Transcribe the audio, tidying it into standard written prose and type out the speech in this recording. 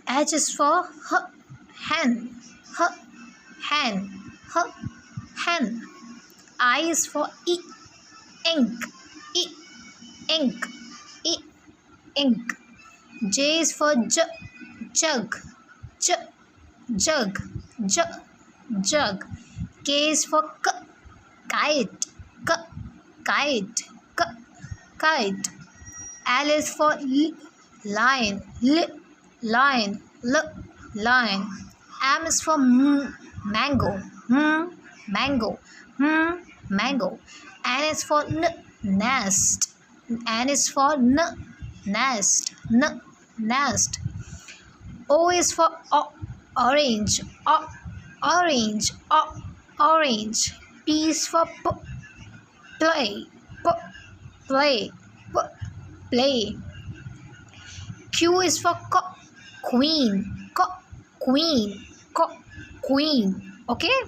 H is for hen. Hen. Hen. I is for ink. Ink. Ink. J is for jug. Jug. Jug. K is for kite. Kite. Kite. L is for lion. Lion. Lion. M is for mango. Mango. Mango. N is for nest. N is for nest. Nest. O is for orange. Orange. Orange. P is for play. Play. Play. Q is for queen. Queen. Okay.